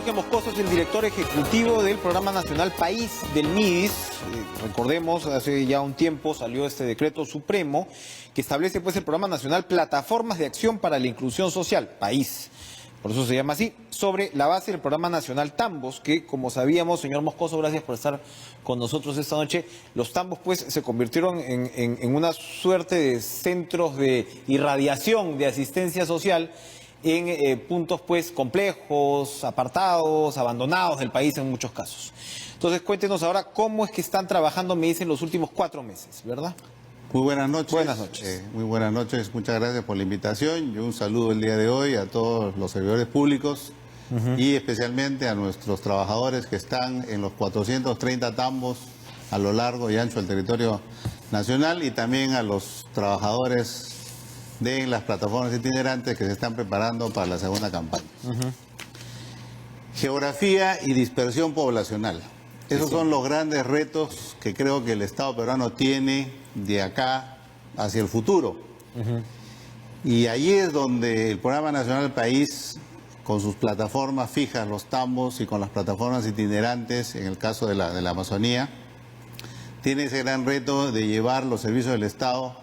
Jorge Moscoso es el director ejecutivo del Programa Nacional País del MIDIS. Recordemos, hace ya un tiempo salió este decreto supremo que establece pues el Programa Nacional Plataformas de Acción para la Inclusión Social, País. Por eso se llama así, sobre la base del Programa Nacional Tambos, que como sabíamos, señor Moscoso, gracias por estar con nosotros esta noche, los tambos pues se convirtieron en una suerte de centros de irradiación de asistencia social en puntos pues complejos, apartados, abandonados del país en muchos casos. Entonces cuéntenos ahora cómo es que están trabajando, me dicen, los últimos 4 meses, ¿verdad? Muy buenas noches. Buenas noches. Muy buenas noches, muchas gracias por la invitación. Yo un saludo el día de hoy a todos los servidores públicos y especialmente a nuestros trabajadores que están en los 430 tambos a lo largo y ancho del territorio nacional y también a los trabajadores de las plataformas itinerantes que se están preparando para la segunda campaña. Geografía y dispersión poblacional. Esos son los grandes retos que creo que el Estado peruano tiene de acá hacia el futuro. Y allí es donde el Programa Nacional País, con sus plataformas fijas, los tambos, y con las plataformas itinerantes, en el caso de la Amazonía, tiene ese gran reto de llevar los servicios del Estado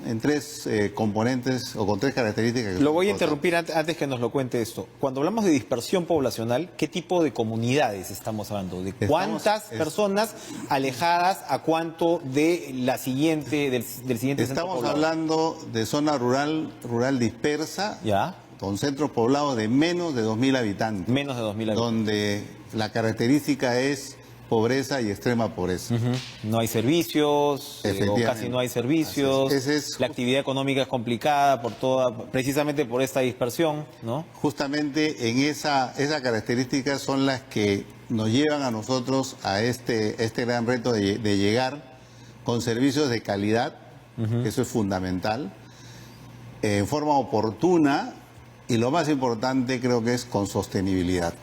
en tres componentes o con tres características. Lo voy a interrumpir antes que nos lo cuente esto. Cuando hablamos de dispersión poblacional, ¿qué tipo de comunidades estamos hablando? ¿De cuántas personas alejadas a cuánto de la siguiente, del siguiente centro Estamos poblado? hablando de zona rural dispersa, ¿Ya? con centros poblados de menos de 2.000 habitantes. Menos de 2.000 habitantes. Donde la característica es pobreza y extrema pobreza. No hay servicios, o casi no hay servicios, la actividad económica es complicada precisamente por esta dispersión, ¿no? Justamente en esa características son las que nos llevan a nosotros a este gran reto de llegar con servicios de calidad, eso es fundamental, en forma oportuna y lo más importante creo que es con sostenibilidad.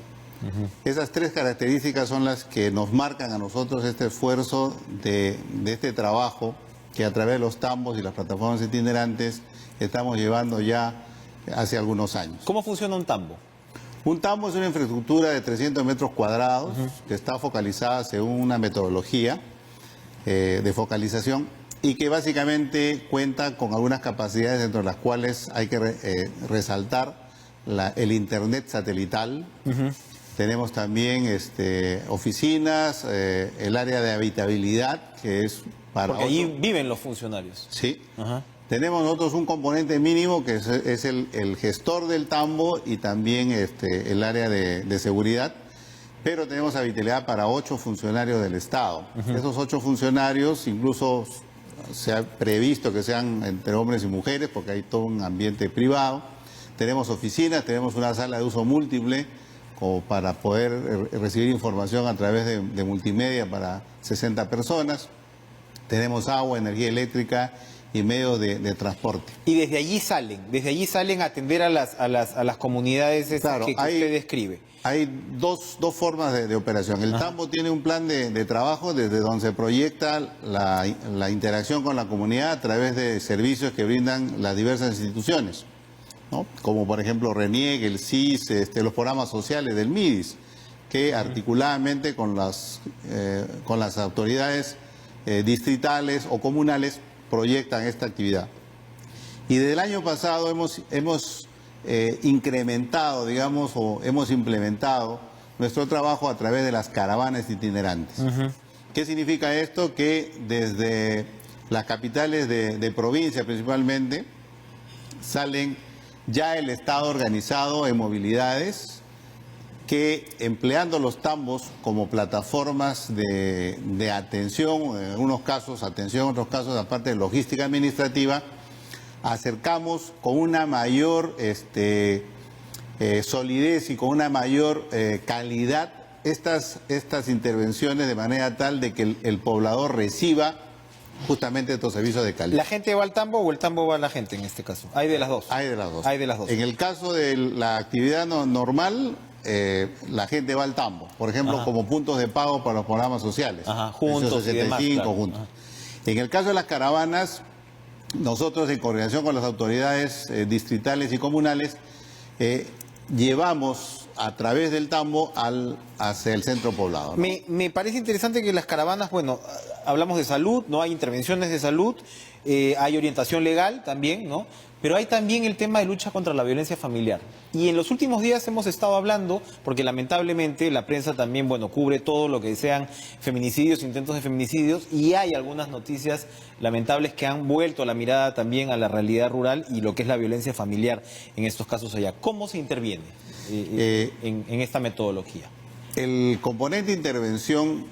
Esas tres características son las que nos marcan a nosotros este esfuerzo de este trabajo que a través de los tambos y las plataformas itinerantes estamos llevando ya hace algunos años. ¿Cómo funciona un tambo? Un tambo es una infraestructura de 300 metros cuadrados que está focalizada según una metodología de focalización y que básicamente cuenta con algunas capacidades dentro de las cuales hay que resaltar el internet satelital. Tenemos también oficinas, el área de habitabilidad, que es para... Porque allí viven los funcionarios. Sí. Tenemos nosotros un componente mínimo que es el gestor del tambo y también el área de seguridad, pero tenemos habitabilidad para 8 funcionarios del Estado. Esos 8 funcionarios incluso se ha previsto que sean entre hombres y mujeres porque hay todo un ambiente privado. Tenemos oficinas, tenemos una sala de uso múltiple, o para poder recibir información a través de multimedia para 60 personas. Tenemos agua, energía eléctrica y medios de transporte. Y desde allí salen a atender a las comunidades claro, que usted describe. Hay dos formas de operación. El tambo tiene un plan de trabajo desde donde se proyecta la interacción con la comunidad a través de servicios que brindan las diversas instituciones, ¿no? Como por ejemplo RENIEC, el CIS, los programas sociales del MIDIS, que articuladamente con las autoridades distritales o comunales proyectan esta actividad. Y desde el año pasado hemos incrementado, digamos, o hemos implementado nuestro trabajo a través de las caravanas itinerantes. ¿Qué significa esto? Que desde las capitales de provincia principalmente salen ya el Estado organizado en movilidades que, empleando los tambos como plataformas de atención, en algunos casos atención, en otros casos aparte de logística administrativa, acercamos con una mayor solidez y con una mayor calidad estas intervenciones de manera tal de que el poblador reciba justamente estos servicios de calidad. ¿La gente va al tambo o el tambo va a la gente en este caso? Hay de las dos. Hay de las dos. Hay de las dos. En el caso de la actividad normal, la gente va al tambo, por ejemplo, como puntos de pago para los programas sociales. Juntos y demás, claro. Juntos. En el caso de las caravanas, nosotros en coordinación con las autoridades distritales y comunales llevamos a través del tambo hacia el centro poblado, ¿no? Me parece interesante que las caravanas, bueno, hablamos de salud, ¿no? Hay intervenciones de salud, hay orientación legal también, ¿no? Pero hay también el tema de lucha contra la violencia familiar. Y en los últimos días hemos estado hablando, porque lamentablemente la prensa también, bueno, cubre todo lo que sean feminicidios, intentos de feminicidios, y hay algunas noticias lamentables que han vuelto la mirada también a la realidad rural y lo que es la violencia familiar en estos casos allá. ¿Cómo se interviene en esta metodología? El componente de intervención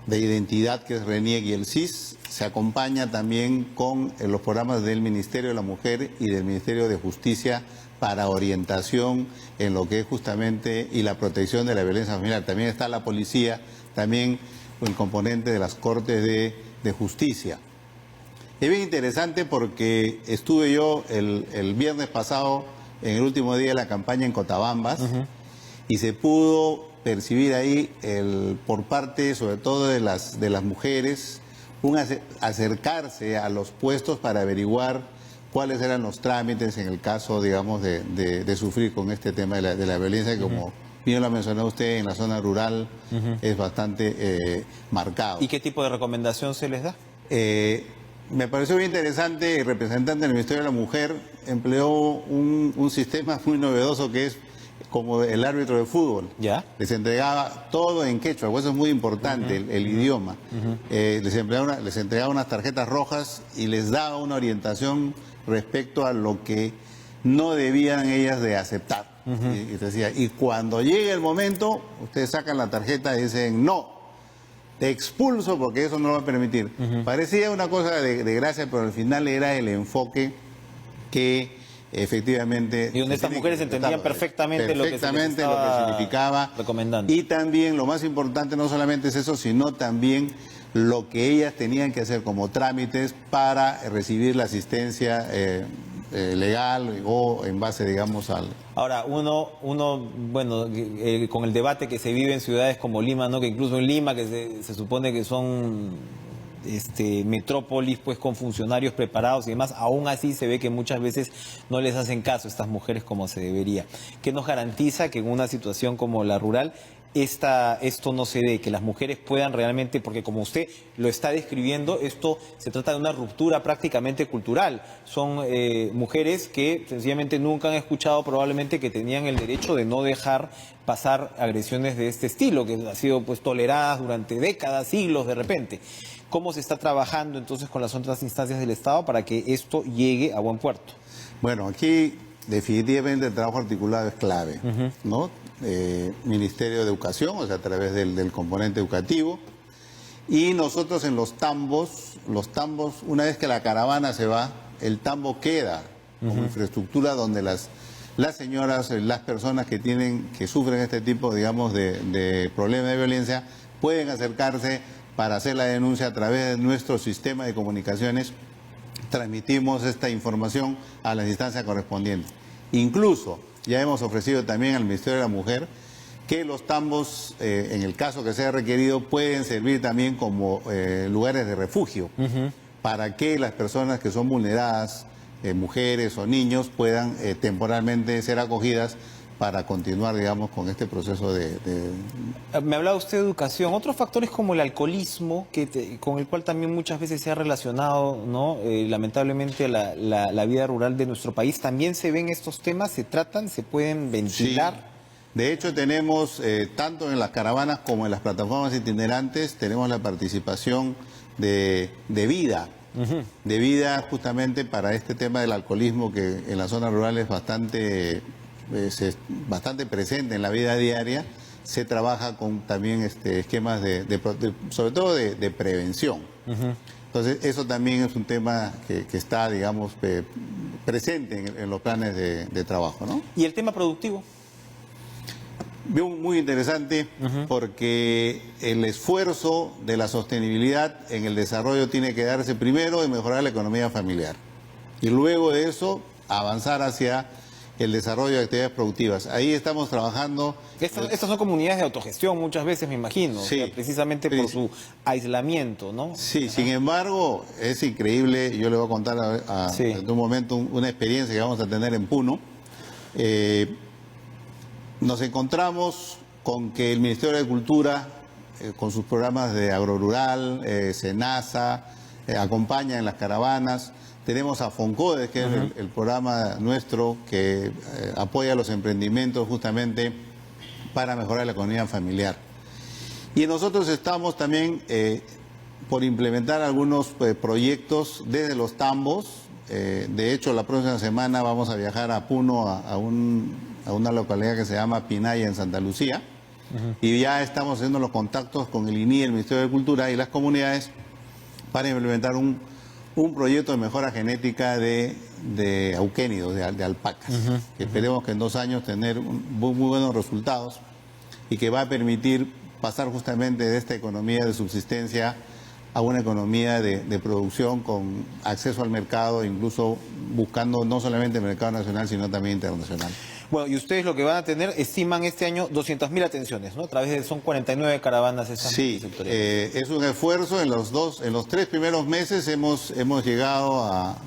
de identidad, que es RENIEC y el CIS, se acompaña también con los programas del Ministerio de la Mujer y del Ministerio de Justicia para orientación en lo que es justamente y la protección de la violencia familiar. También está la policía, también el componente de las Cortes de Justicia. Es bien interesante porque estuve yo el viernes pasado, en el último día de la campaña en Cotabambas, y se pudo percibir ahí por parte sobre todo de las mujeres un acercarse a los puestos para averiguar cuáles eran los trámites en el caso, digamos, de sufrir con este tema de la violencia, que como bien lo ha mencionado usted, en la zona rural es bastante marcado. ¿Y qué tipo de recomendación se les da? Me pareció bien interesante, el representante del Ministerio de la Mujer empleó un sistema muy novedoso que es como el árbitro de fútbol. ¿Ya? Les entregaba todo en quechua, pues eso es muy importante, el idioma. Les entregaba unas tarjetas rojas y les daba una orientación respecto a lo que no debían ellas de aceptar. Y decía, y cuando llegue el momento, ustedes sacan la tarjeta y dicen, no, te expulso porque eso no lo va a permitir. Parecía una cosa de gracia, pero al final era el enfoque que efectivamente... Y donde estas mujeres entendían perfectamente lo que significaba. Recomendando. Y también lo más importante no solamente es eso, sino también lo que ellas tenían que hacer como trámites para recibir la asistencia legal o en base, digamos, al... Ahora, uno bueno, con el debate que se vive en ciudades como Lima, ¿no? Que incluso en Lima, que se supone que son metrópolis, pues, con funcionarios preparados y demás, aún así se ve que muchas veces no les hacen caso a estas mujeres como se debería. ¿Qué nos garantiza que en una situación como la rural esto no se dé, que las mujeres puedan realmente, porque como usted lo está describiendo, esto se trata de una ruptura prácticamente cultural? Son mujeres que sencillamente nunca han escuchado probablemente que tenían el derecho de no dejar pasar agresiones de este estilo, que han sido pues toleradas durante décadas, siglos de repente. ¿Cómo se está trabajando entonces con las otras instancias del Estado para que esto llegue a buen puerto? Bueno, aquí definitivamente el trabajo articulado es clave, ¿no? Ministerio de Educación, o sea, a través del componente educativo, y nosotros en los tambos, una vez que la caravana se va, el tambo queda como infraestructura donde las señoras, las personas que sufren este tipo, digamos, de problemas de violencia, pueden acercarse para hacer la denuncia a través de nuestro sistema de comunicaciones. Transmitimos esta información a las instancias correspondientes. Incluso ya hemos ofrecido también al Ministerio de la Mujer que los tambos, en el caso que sea requerido, pueden servir también como lugares de refugio para que las personas que son vulneradas, mujeres o niños, puedan temporalmente ser acogidas para continuar, digamos, con este proceso Me hablaba usted de educación. Otros factores como el alcoholismo, con el cual también muchas veces se ha relacionado, ¿no? Lamentablemente la vida rural de nuestro país. ¿También se ven estos temas? ¿Se tratan? ¿Se pueden ventilar? Sí. De hecho, tenemos, tanto en las caravanas como en las plataformas itinerantes, tenemos la participación de vida. De vida justamente para este tema del alcoholismo, que en la zona rural es bastante presente en la vida diaria. Se trabaja con también esquemas sobre todo de prevención. Entonces, eso también es un tema que está, digamos, presente en los planes de trabajo, ¿no? ¿Y el tema productivo? Veo muy interesante porque el esfuerzo de la sostenibilidad en el desarrollo tiene que darse primero en mejorar la economía familiar y luego de eso avanzar hacia el desarrollo de actividades productivas. Ahí estamos trabajando. Estas son comunidades de autogestión muchas veces, me imagino, sí, o sea, precisamente por su aislamiento, ¿no? Sí, sin embargo, es increíble. Yo le voy a contar en un momento una experiencia que vamos a tener en Puno. nos encontramos con que el Ministerio de Cultura, con sus programas de agrorural, SENASA, acompaña en las caravanas. Tenemos a FONCODES, que es el programa nuestro que apoya los emprendimientos justamente para mejorar la economía familiar. Y nosotros estamos también por implementar algunos proyectos desde los tambos. De hecho, la próxima semana vamos a viajar a Puno, a una localidad que se llama Pinaya, en Santa Lucía. Y ya estamos haciendo los contactos con el INI, el Ministerio de Cultura y las comunidades para implementar un proyecto de mejora genética de auquénidos, de alpacas, que esperemos que en 2 años tener muy buenos resultados y que va a permitir pasar justamente de esta economía de subsistencia a una economía de producción con acceso al mercado, incluso buscando no solamente el mercado nacional, sino también internacional. Bueno, y ustedes lo que van a tener, estiman este año 200.000 atenciones, ¿no? A través de, son 49 caravanas estas. Sí, es un esfuerzo. En los 3 primeros meses hemos llegado a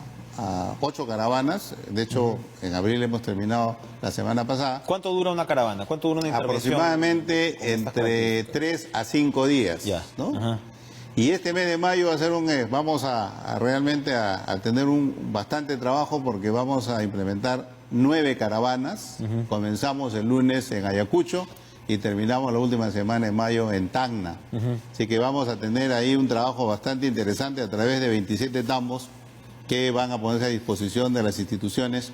8 caravanas. De hecho, en abril hemos terminado la semana pasada. ¿Cuánto dura una caravana? ¿Cuánto dura una intervención? Aproximadamente entre 3 a 5 días. Ya. ¿No? Y este mes de mayo va a ser vamos a realmente a tener bastante trabajo, porque vamos a implementar 9 caravanas. Comenzamos el lunes en Ayacucho y terminamos la última semana de mayo en Tacna. Así que vamos a tener ahí un trabajo bastante interesante a través de 27 tambos que van a ponerse a disposición de las instituciones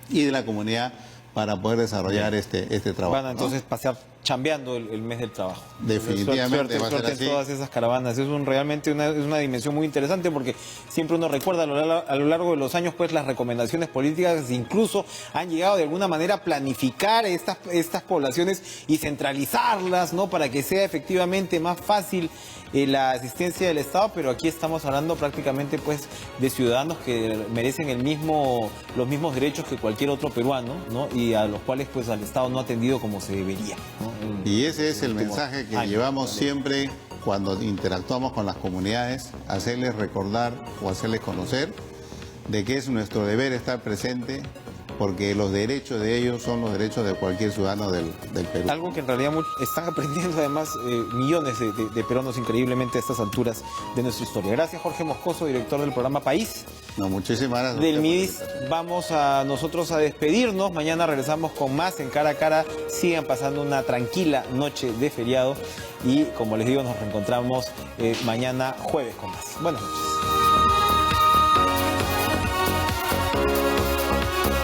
y de la comunidad para poder desarrollar este trabajo. Van a entonces pasar chambeando el mes del trabajo. Definitivamente va a ser suerte así. en todas esas caravanas. Es realmente una dimensión muy interesante, porque siempre uno recuerda a lo largo de los años, pues las recomendaciones políticas incluso han llegado de alguna manera a planificar estas poblaciones y centralizarlas, ¿no? Para que sea efectivamente más fácil la asistencia del Estado, pero aquí estamos hablando prácticamente pues de ciudadanos que merecen los mismos derechos que cualquier otro peruano, ¿no? Y a los cuales pues al Estado no ha atendido como se debería, ¿no? Y ese es el mensaje que llevamos siempre cuando interactuamos con las comunidades, hacerles recordar o hacerles conocer de que es nuestro deber estar presente, porque los derechos de ellos son los derechos de cualquier ciudadano del Perú. Algo que en realidad están aprendiendo además millones de peruanos increíblemente a estas alturas de nuestra historia. Gracias, Jorge Moscoso, director del programa País. No, muchísimas gracias. Del MIDIS. Vamos nosotros a despedirnos. Mañana regresamos con más en Cara a Cara. Sigan pasando una tranquila noche de feriado y, como les digo, nos reencontramos mañana jueves con más. Buenas noches.